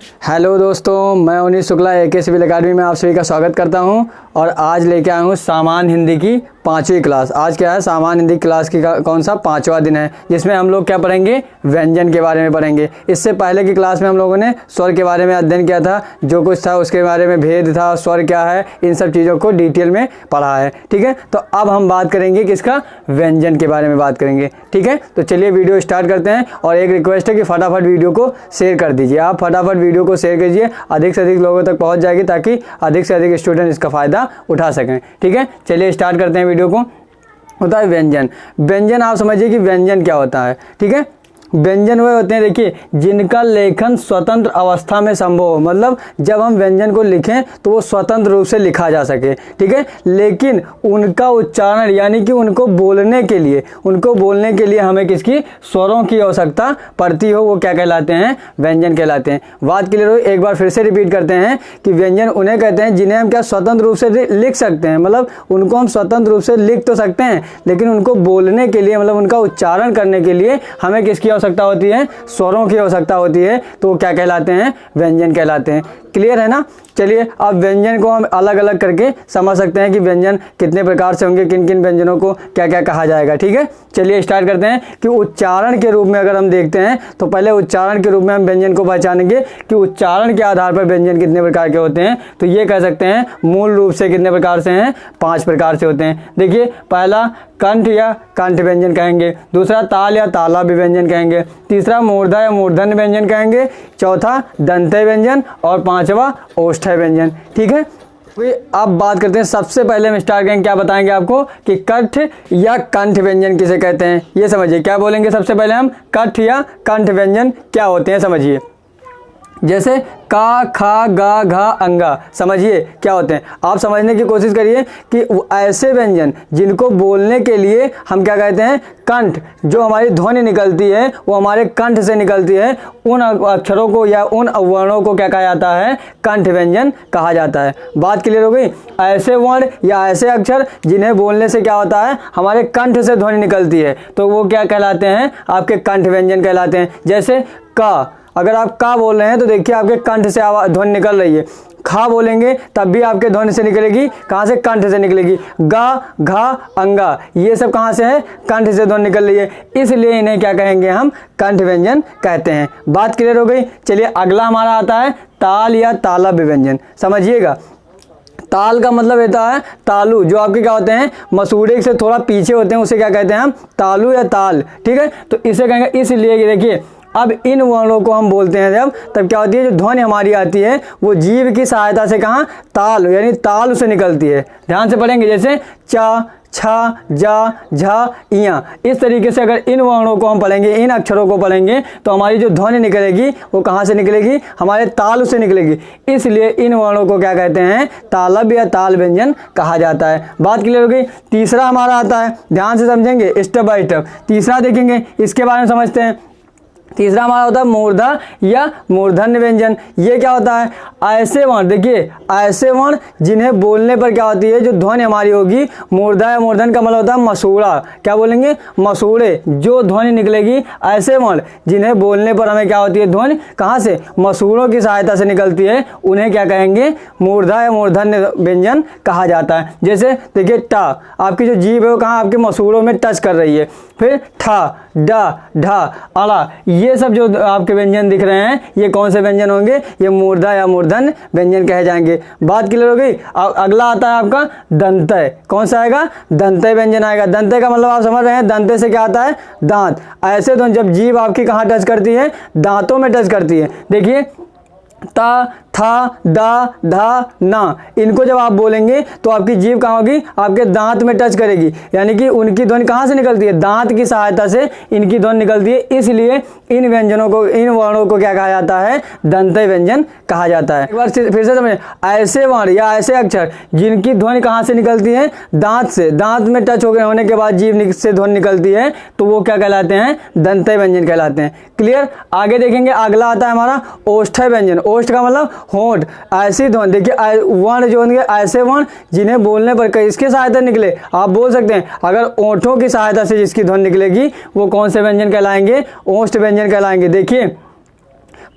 Hello दोस्तों, मैं उनीश Shukla AK civil academy में आप सभी का स्वागत करता हूं और आज लेके आया हूं सामान्य हिंदी की 5वीं क्लास। आज क्या है, सामान्य हिंदी क्लास की कौन सा 5वां दिन है, जिसमें हम लोग क्या पढ़ेंगे, व्यंजन के बारे में पढ़ेंगे। इससे पहले की क्लास में हम लोगों ने स्वर के बारे में अध्ययन किया था, जो कुछ था उसके बारे में, भेद था, स्वर क्या है, इन सब चीज़ों को डिटेल में पढ़ा है। ठीक है, तो अब हम बात करेंगे किसका, व्यंजन के बारे में बात करेंगे। ठीक है, तो चलिए वीडियो स्टार्ट करते हैं। और एक रिक्वेस्ट है कि फटाफट वीडियो को शेयर कर दीजिए। आप फटाफट वीडियो को शेयर कीजिए, अधिक से अधिक लोगों तक पहुंच जाएगी, ताकि अधिक से अधिक स्टूडेंट इसका फ़ायदा उठा सकें। ठीक है, चलिए स्टार्ट करते हैं वीडियो को। होता है व्यंजन। व्यंजन आप समझिए कि व्यंजन क्या होता है। ठीक है, व्यंजन वह होते हैं, देखिए, जिनका लेखन स्वतंत्र अवस्था में संभव हो। मतलब जब हम व्यंजन को लिखें तो वो स्वतंत्र रूप से लिखा जा सके। ठीक है, लेकिन उनका उच्चारण यानी कि उनको बोलने के लिए हमें किसकी, स्वरों की आवश्यकता पड़ती हो, वो क्या कहलाते हैं, व्यंजन कहलाते हैं। बात क्लियर हो, एक बार फिर से रिपीट करते हैं कि व्यंजन उन्हें कहते हैं जिन्हें हम क्या स्वतंत्र रूप से लिख सकते हैं। मतलब उनको हम स्वतंत्र रूप से लिख तो सकते हैं, लेकिन उनको बोलने के लिए, मतलब उनका उच्चारण करने के लिए हमें किसकी आवश्यकता होती है, स्वरों की आवश्यकता होती है। तो वो क्या कहलाते हैं, व्यंजन कहलाते हैं। क्लियर है ना। चलिए अब व्यंजन को हम अलग अलग करके समझ सकते हैं कि व्यंजन कितने प्रकार से होंगे, किन किन व्यंजनों को क्या क्या कहा जाएगा। ठीक है, चलिए स्टार्ट करते हैं कि उच्चारण के रूप में अगर हम देखते हैं तो पहले उच्चारण के रूप में हम व्यंजन को पहचानेंगे कि उच्चारण के आधार पर व्यंजन कितने प्रकार के होते हैं। तो ये कह सकते हैं मूल रूप से कितने प्रकार से हैं, 5 प्रकार से होते हैं। देखिए, पहला कंठ या कंठ व्यंजन कहेंगे, दूसरा ताल या तालव्य व्यंजन कहेंगे, तीसरा मूर्धा या मूर्धन्य व्यंजन कहेंगे, चौथा दंत्य व्यंजन और 5वां ओष्ठ्य व्यंजन। ठीक है, अब बात करते हैं, सबसे पहले हम स्टार्ट करेंगे, क्या बताएंगे आपको कि कंठ या कंठ व्यंजन किसे कहते हैं। ये समझिए, क्या बोलेंगे सबसे पहले हम, कंठ या कंठ व्यंजन क्या होते हैं समझिए। जैसे का, खा, गा, घा, अंगा, समझिए क्या होते हैं। आप समझने की कोशिश करिए कि ऐसे व्यंजन जिनको बोलने के लिए हम क्या कहते हैं, कंठ, जो हमारी ध्वनि निकलती है वो हमारे कंठ से निकलती है, उन अक्षरों को या उन वर्णों को क्या कहा जाता है, कंठ व्यंजन कहा जाता है। बात क्लियर हो गई। ऐसे वर्ण या ऐसे अक्षर जिन्हें बोलने से क्या होता है, हमारे कंठ से ध्वनि निकलती है, तो वो क्या कहलाते हैं, आपके कंठ व्यंजन कहलाते हैं। जैसे का, अगर आप का बोल रहे हैं तो देखिए आपके कंठ से आवाज ध्वनि निकल रही है। खा बोलेंगे तब भी आपके ध्वनि से निकलेगी, कहाँ से, कंठ से निकलेगी। गा, घा, अंगा, ये सब कहाँ से है, कंठ से ध्वनि निकल रही है, इसलिए इन्हें क्या कहेंगे हम, कंठ व्यंजन कहते हैं। बात क्लियर हो गई। चलिए अगला हमारा आता है ताल या तालव्य व्यंजन। समझिएगा, ताल का मतलब होता है तालु, जो आपके क्या होते हैं, मसूड़े से थोड़ा पीछे होते हैं, उसे क्या कहते हैं हम, तालु या ताल। ठीक है, तो इसे कहेंगे, इसलिए देखिए अब इन वर्णों को हम बोलते हैं जब, तब क्या होती है, जो ध्वनि हमारी आती है वो जीभ की सहायता से कहाँ, ताल यानी ताल से निकलती है। ध्यान से पढ़ेंगे, जैसे चा, छा, जा, झा, इया। इस तरीके से अगर इन वर्णों को हम पढ़ेंगे, इन अक्षरों को पढ़ेंगे, तो हमारी जो ध्वनि निकलेगी वो कहाँ से निकलेगी, हमारे ताल से निकलेगी। इसलिए इन वर्णों को क्या कहते हैं, तालव्य या ताल व्यंजन कहा जाता है। बात क्लियर हो गई। तीसरा हमारा आता है, ध्यान से समझेंगे स्टेप बाय स्टेप। तीसरा देखेंगे, इसके बारे में समझते हैं। तीसरा हमारा होता है मूर्धा या मूर्धन्य व्यंजन। ये क्या होता है, ऐसे वर्ण, देखिए ऐसे वर्ण जिन्हें बोलने पर क्या होती है, जो ध्वनि हमारी होगी, मूर्धा या मूर्धन्य का मतलब होता है मसूड़ा। क्या बोलेंगे, मसूड़े, जो ध्वनि निकलेगी, ऐसे वर्ण जिन्हें बोलने पर हमें क्या होती है, ध्वनि कहाँ से, मसूड़ों की सहायता से निकलती है, उन्हें क्या कहेंगे, मूर्धा या मूर्धन्य व्यंजन कहा जाता है। जैसे देखिए टा, आपकी जो जीभ है वो कहाँ, आपके मसूड़ों में टच कर रही है। फिर ठा, डा, ढा, अड़ा, ये सब जो आपके व्यंजन दिख रहे हैं, ये कौन से व्यंजन होंगे, ये मूर्धा या मूर्धन्य व्यंजन कहे जाएंगे। बात क्लियर हो गई। अगला आता है आपका दंत्य। कौन सा आएगा, दंत्य व्यंजन आएगा। दंत्य का मतलब आप समझ रहे हैं, दंत्य से क्या आता है, दांत। ऐसे तो जब जीभ आपकी कहाँ टच करती है, दांतों में टच करती है। देखिए ता, था, दा, धा, ना, इनको जब आप बोलेंगे तो आपकी जीभ कहाँ होगी, आपके दांत में टच करेगी, यानी कि उनकी ध्वनि कहाँ से निकलती है, दांत की सहायता से इनकी ध्वनि निकलती है। इसलिए इन व्यंजनों को, इन वर्णों को क्या कहा जाता है, दंत्य व्यंजन कहा जाता है। एक बार फिर से समझें, ऐसे वर्ण या ऐसे अक्षर जिनकी ध्वनि कहाँ से निकलती है, दांत से, दांत में टच होने के बाद जीभ से ध्वनि निकलती है, तो वो क्या कहलाते हैं, दंत्य व्यंजन कहलाते हैं। क्लियर। आगे देखेंगे, अगला आता है हमारा ओष्ठ्य व्यंजन। ओष्ठ का मतलब होंठ। ऐसी ध्वनि, देखिए वर्ण जो होंगे, ऐसे वर्ण जिन्हें बोलने पर इसके सहायता निकले, आप बोल सकते हैं, अगर ओंठों की सहायता से जिसकी ध्वनि निकलेगी वो कौन से व्यंजन कहलाएंगे, ओष्ठ व्यंजन कहलाएंगे। देखिए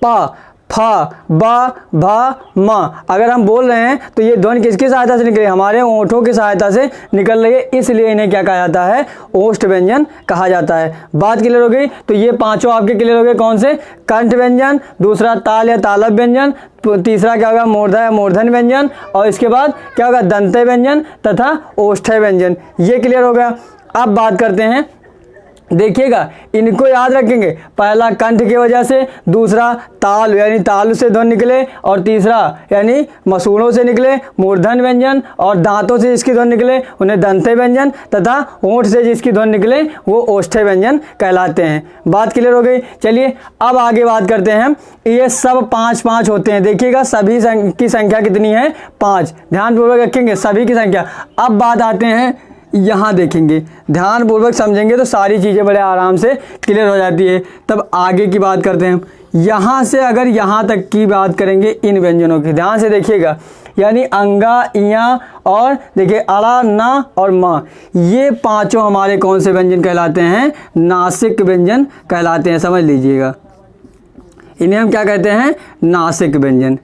पा, फा, बा, भा, मा। अगर हम बोल रहे हैं तो ये ध्वनि किसकी सहायता से निकल रही है? हमारे ओंठों की सहायता से निकल रही है, इसलिए इन्हें क्या कहा जाता है? ओष्ठ व्यंजन कहा जाता है। बात क्लियर हो गई? तो ये पांचों आपके क्लियर हो गए। कौन से? कंठ व्यंजन, दूसरा ताल या तालव्य व्यंजन, तीसरा क्या होगा? मूर्धा या मूर्धन व्यंजन, और इसके बाद क्या होगा? दंत्य व्यंजन तथा ओष्ठ्य व्यंजन। ये क्लियर हो गया। अब बात करते हैं, देखिएगा इनको याद रखेंगे। पहला कंठ की वजह से, दूसरा ताल यानी तालु से ध्वनि निकले, और तीसरा यानी मसूड़ों से निकले मूर्धन व्यंजन, और दांतों से जिसकी ध्वनि निकले उन्हें दंत्य व्यंजन, तथा होंठ से जिसकी ध्वनि निकले वो ओष्ठ्य व्यंजन कहलाते हैं। बात क्लियर हो गई? चलिए अब आगे बात करते हैं। ये सब 5-5 होते हैं। देखिएगा सभी की संख्या कितनी है? 5। ध्यानपूर्वक रखेंगे सभी की संख्या। अब बात आते हैं, यहाँ देखेंगे, ध्यानपूर्वक समझेंगे तो सारी चीज़ें बड़े आराम से क्लियर हो जाती है। तब आगे की बात करते हैं। यहाँ से अगर यहाँ तक की बात करेंगे इन व्यंजनों की, ध्यान से देखिएगा, यानी अंगा, इया और देखिए अड़ा, ना और मा, ये पांचों हमारे कौन से व्यंजन कहलाते हैं? नासिक व्यंजन कहलाते हैं। समझ लीजिएगा, इन्हें हम क्या कहते हैं? नासिक व्यंजन।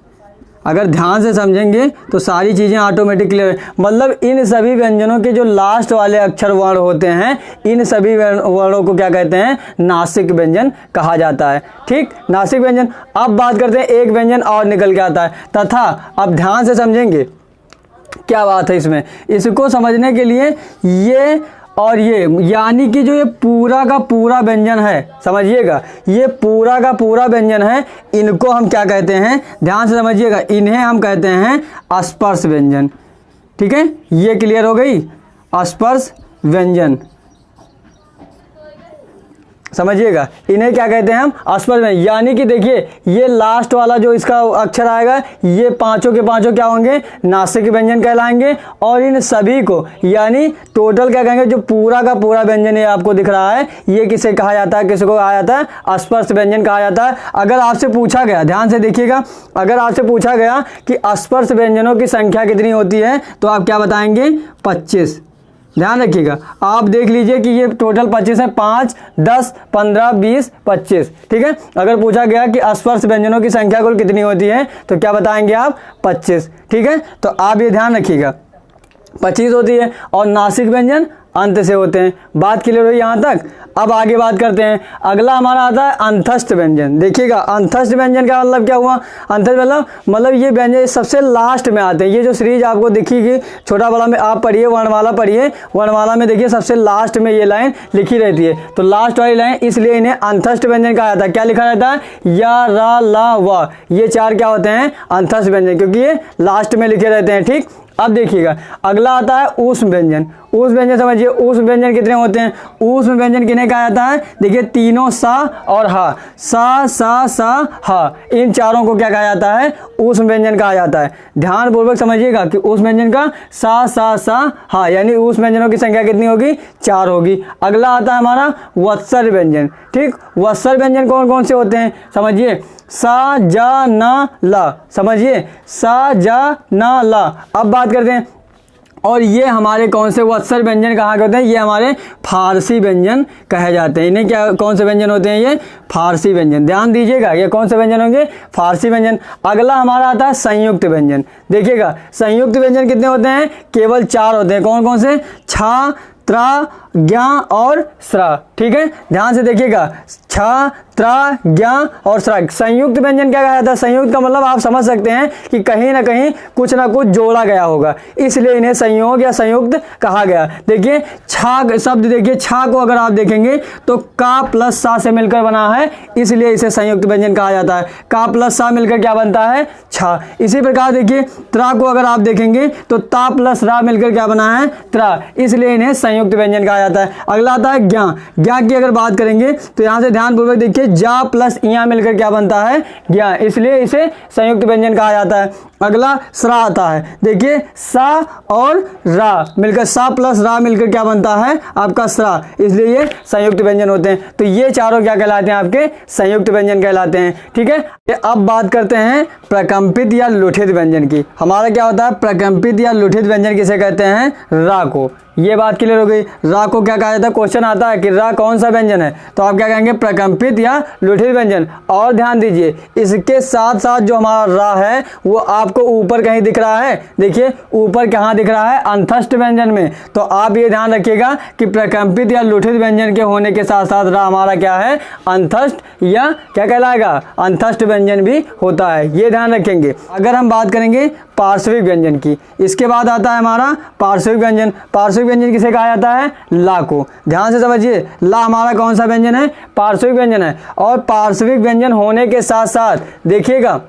अगर ध्यान से समझेंगे तो सारी चीज़ें ऑटोमेटिक क्लियर, मतलब इन सभी व्यंजनों के जो लास्ट वाले अक्षर वर्ण होते हैं, इन सभी वर्णों को क्या कहते हैं? नासिक व्यंजन कहा जाता है। ठीक, नासिक व्यंजन। अब बात करते हैं, एक व्यंजन और निकल के आता है तथा। अब ध्यान से समझेंगे क्या बात है इसमें। इसको समझने के लिए ये और ये, यानी कि जो ये पूरा का पूरा व्यंजन है, समझिएगा, ये पूरा का पूरा व्यंजन है, इनको हम क्या कहते हैं? ध्यान से समझिएगा, इन्हें हम कहते हैं स्पर्श व्यंजन। ठीक है, ये क्लियर हो गई? स्पर्श व्यंजन, समझिएगा, इन्हें क्या कहते हैं हम? स्पर्श व्यंजन। यानी कि देखिए ये लास्ट वाला जो इसका अक्षर आएगा, ये पांचों के पांचों क्या होंगे? नासिक व्यंजन कहलाएंगे। और इन सभी को यानी टोटल क्या कहेंगे? जो पूरा का पूरा व्यंजन ये आपको दिख रहा है, ये किसे कहा जाता है? किसको कहा जाता है? स्पर्श व्यंजन कहा जाता है। अगर आपसे पूछा गया, ध्यान से देखिएगा, अगर आपसे पूछा गया कि स्पर्श व्यंजनों की संख्या कितनी होती है, तो आप क्या बताएंगे? 25। ध्यान रखिएगा, आप देख लीजिए कि ये टोटल 25 है। 5, 10, 15, 20, 25। ठीक है, अगर पूछा गया कि स्पर्श व्यंजनों की संख्या कुल कितनी होती है, तो क्या बताएंगे आप? 25। ठीक है, तो आप ये ध्यान रखिएगा 25 होती है। और नासिक व्यंजन अंत से होते हैं। बात क्लियर हुई यहाँ तक? अब आगे बात करते हैं। अगला हमारा आता है अंतस्थ व्यंजन। देखिएगा अंतस्थ व्यंजन का मतलब क्या हुआ? अंतस्थ मतलब ये व्यंजन सबसे लास्ट में आते हैं। ये जो सीरीज आपको दिखेगी छोटा बड़ा में, आप पढ़िए, वर्णमाला पढ़िए, वर्णमाला में देखिए सबसे लास्ट में ये लाइन लिखी रहती है, तो लास्ट वाली लाइन, इसलिए इन्हें अंतस्थ व्यंजन कहा जाता है। क्या लिखा रहता है? या, रा, ला, वा, ये 4 क्या होते हैं? अंतस्थ व्यंजन, क्योंकि ये लास्ट में लिखे रहते हैं। ठीक, अब देखिएगा अगला आता है ऊष्म व्यंजन। ऊष्म व्यंजन समझिए, ऊष्म व्यंजन कितने होते हैं? ऊष्म व्यंजन किन्हें कहा जाता है? देखिए तीनों सा और हा, सा हा, इन चारों को क्या कहा जाता है? ऊष्म व्यंजन कहा जाता है। ध्यान पूर्वक समझिएगा कि ऊष्म व्यंजन का सा हा, यानी ऊष्म व्यंजनों की संख्या कितनी होगी? 4 होगी। अगला आता है हमारा वत्सर व्यंजन। ठीक, वत्सर व्यंजन कौन कौन से होते हैं? समझिए, सा, जा, ना, ला, समझिए, सा, जा, ना, ला। अब बात करते हैं, और ये हमारे कौन से वत्सर व्यंजन कहाँ होते हैं? ये हमारे फारसी व्यंजन कहे जाते हैं। इन्हें क्या, कौन से व्यंजन होते हैं? ये फारसी व्यंजन। ध्यान दीजिएगा, ये कौन से व्यंजन होंगे? फारसी व्यंजन। अगला हमारा आता है संयुक्त व्यंजन। देखिएगा संयुक्त व्यंजन कितने होते हैं? केवल 4 होते हैं। कौन कौन से? छा, त्रा, ज्ञा और स्रा। ठीक है, ध्यान से देखिएगा, छा, त्रा, ज्ञा और स्रा। संयुक्त व्यंजन क्या कहा जाता है? संयुक्त का मतलब आप समझ सकते हैं कि कहीं ना कहीं कुछ ना कुछ जोड़ा गया होगा, इसलिए इन्हें संयोग या संयुक्त कहा गया। देखिए छा शब्द, देखिए छा को अगर आप देखेंगे तो का प्लस सा से मिलकर बना है, इसलिए इसे संयुक्त व्यंजन कहा जाता है। का प्लस सा मिलकर क्या बनता है? छा। इसी प्रकार देखिए त्रा को अगर आप देखेंगे तो ता प्लस रा मिलकर क्या बना है? त्रा, इसलिए इन्हें संयुक्त व्यंजन कहा जाता है। अगला आता है ज्ञा। ज्ञा की अगर बात करेंगे तो यहाँ से ध्यानपूर्वक देखिए, जा प्लस इया मिलकर क्या बनता है? ज्ञा, इसलिए इसे संयुक्त व्यंजन कहा जाता है। अगला सरा आता है। देखिए सा और रा मिलकर, सा प्लस रा मिलकर क्या बनता है आपका सरा, इसलिए ये संयुक्त व्यंजन होते हैं। तो ये चारों क्या कहलाते हैं आपके संयुक्त व्यंजन कहलाते हैं। ठीक है, अब बात करते हैं प्रकंपित या लुठित व्यंजन की। हमारा क्या होता है प्रकंपित या लुठित व्यंजन किसे कहते हैं, रा को। ये बात क्लियर हो गई। रा को क्या कहा जाता है, क्वेश्चन आता है कि रा कौन सा व्यंजन है, तो आप क्या कहेंगे प्रकंपित या लुठित व्यंजन। और ध्यान दीजिए इसके साथ साथ जो हमारा रा है वो आपको ऊपर कहीं दिख रहा है। देखिए ऊपर कहाँ दिख रहा है, अंतस्थ व्यंजन में। तो आप ये ध्यान रखिएगा कि प्रकंपित या लुठित व्यंजन के होने के साथ साथ रा हमारा क्या है अंतस्थ या क्या कहलाएगा अंतस्थ व्यंजन भी होता है, ये ध्यान रखेंगे। अगर हम बात करेंगे पार्श्विक व्यंजन की, इसके बाद आता है हमारा पार्श्विक व्यंजन। पार्श्विक व्यंजन किसे कहा जाता है, ला को। ध्यान से समझिए, ला हमारा कौन सा व्यंजन है, पार्श्विक व्यंजन है। और पार्श्विक व्यंजन होने के साथ साथ देखिएगा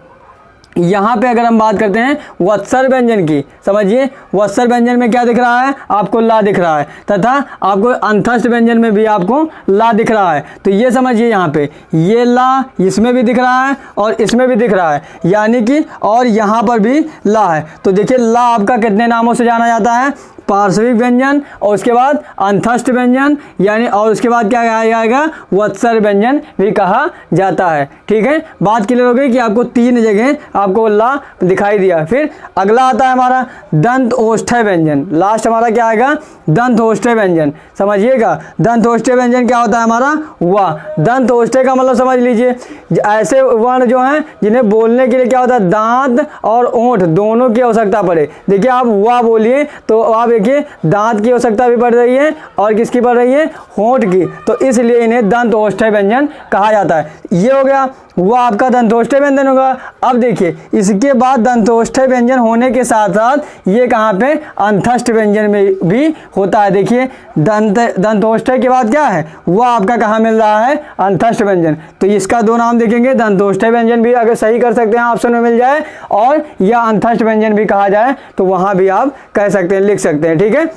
यहाँ पे अगर हम बात करते हैं वत्सर व्यंजन की, समझिए वत्सर व्यंजन में क्या दिख रहा है आपको, ला दिख रहा है, तथा आपको अंतस्थ व्यंजन में भी आपको ला दिख रहा है। तो ये समझिए यहाँ पे ये ला इसमें भी दिख रहा है और इसमें भी दिख रहा है, यानी कि और यहाँ पर भी ला है। तो देखिए ला आपका कितने नामों से जाना जाता है, पार्श्विक व्यंजन, और उसके बाद अंतस्थ व्यंजन, यानी और उसके बाद क्या कहा जाएगा वत्सर व्यंजन भी कहा जाता है। ठीक है, बात क्लियर हो गई कि आपको 3 जगह आपको ला दिखाई दिया। फिर अगला आता है हमारा दंत ओष्ठ्य व्यंजन। लास्ट हमारा क्या आएगा दंत ओष्ठ्य व्यंजन। समझिएगा दंत ओष्ठ्य व्यंजन क्या होता है हमारा, वाह। दंत ओष्ठ्य का मतलब समझ लीजिए ऐसे वर्ण जो हैं जिन्हें बोलने के लिए क्या होता है दांत और ओंठ दोनों की आवश्यकता पड़े। देखिए आप वाह बोलिए तो आप देखिए दांत की आवश्यकता भी पड़ रही है और किसकी पड़ रही है, होंठ की। तो इसलिए इन्हें दंत ओष्ठ्य व्यंजन कहा जाता है। ये हो गया वो आपका दंतोष्ठ्य व्यंजन होगा। अब देखिए इसके बाद दंतोष्ठ्य व्यंजन होने के साथ साथ ये कहाँ पे अंतस्थ व्यंजन में भी होता है। देखिए दंतोष्ठ्य के बाद क्या है वो आपका कहाँ मिल रहा है अंतस्थ व्यंजन। तो इसका 2 नाम देखेंगे, दंतोष्ठ्य व्यंजन भी अगर सही कर सकते हैं ऑप्शन में मिल जाए, और या अंतस्थ व्यंजन भी कहा जाए तो वहाँ भी आप कह सकते हैं, लिख सकते हैं। ठीक है,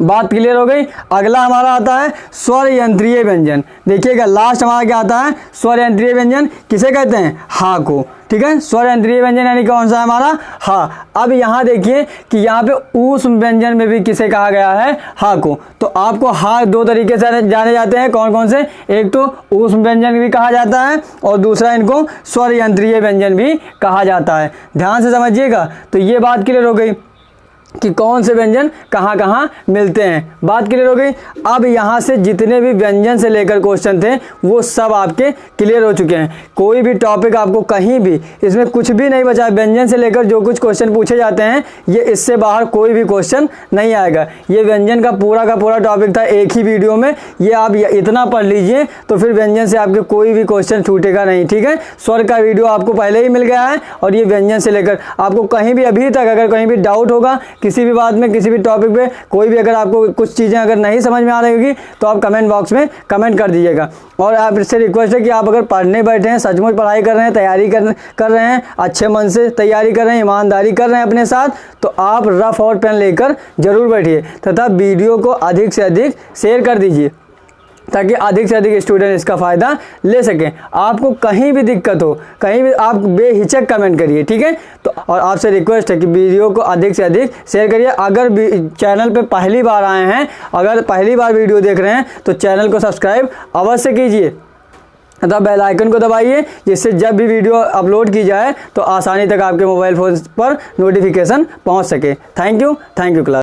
बात क्लियर हो गई। अगला हमारा आता है स्वर यंत्रीय व्यंजन। देखिएगा लास्ट हमारा क्या आता है स्वर यंत्रीय व्यंजन, किसे कहते हैं, हा को। ठीक है, स्वर यंत्रीय व्यंजन यानी कौन सा है हमारा, हा। अब यहाँ देखिए कि यहाँ पे ऊष्म व्यंजन में भी किसे कहा गया है, हा को। तो आपको हा 2 तरीके से जाने जाते हैं, कौन कौन से, एक तो ऊष्म व्यंजन भी कहा जाता है और दूसरा इनको स्वर यंत्रीय व्यंजन भी कहा जाता है। ध्यान से समझिएगा। तो ये बात क्लियर हो गई कि कौन से व्यंजन कहाँ कहाँ मिलते हैं, बात क्लियर हो गई। अब यहाँ से जितने भी व्यंजन से लेकर क्वेश्चन थे वो सब आपके क्लियर हो चुके हैं। कोई भी टॉपिक आपको कहीं भी इसमें कुछ भी नहीं बचा। व्यंजन से लेकर जो कुछ क्वेश्चन पूछे जाते हैं ये इससे बाहर कोई भी क्वेश्चन नहीं आएगा। ये व्यंजन का पूरा टॉपिक था एक ही वीडियो में, ये आप इतना पढ़ लीजिए तो फिर व्यंजन से आपके कोई भी क्वेश्चन छूटेगा नहीं। ठीक है, स्वर का वीडियो आपको पहले ही मिल गया है, और ये व्यंजन से लेकर आपको कहीं भी अभी तक अगर कहीं भी डाउट होगा किसी भी बात में, किसी भी टॉपिक पे, कोई भी अगर आपको कुछ चीज़ें अगर नहीं समझ में आ रही होगी तो आप कमेंट बॉक्स में कमेंट कर दीजिएगा। और आपसे रिक्वेस्ट है कि आप अगर पढ़ने बैठे हैं, सचमुच पढ़ाई कर रहे हैं, तैयारी कर रहे हैं, अच्छे मन से तैयारी कर रहे हैं, ईमानदारी कर रहे हैं अपने साथ, तो आप रफ और पेन लेकर जरूर बैठिए तथा वीडियो को अधिक से अधिक शेयर कर दीजिए ताकि अधिक से अधिक स्टूडेंट इसका फ़ायदा ले सकें। आपको कहीं भी दिक्कत हो, कहीं भी आप बेहिचक कमेंट करिए। ठीक है, तो और आपसे रिक्वेस्ट है कि वीडियो को अधिक से अधिक शेयर करिए। अगर चैनल पे पहली बार आए हैं, अगर पहली बार वीडियो देख रहे हैं तो चैनल को सब्सक्राइब अवश्य कीजिए तथा बेल आइकन को दबाइए, जिससे जब भी वीडियो अपलोड की जाए तो आसानी तक आपके मोबाइल फ़ोन पर नोटिफिकेशन पहुंच सके। Thank you class.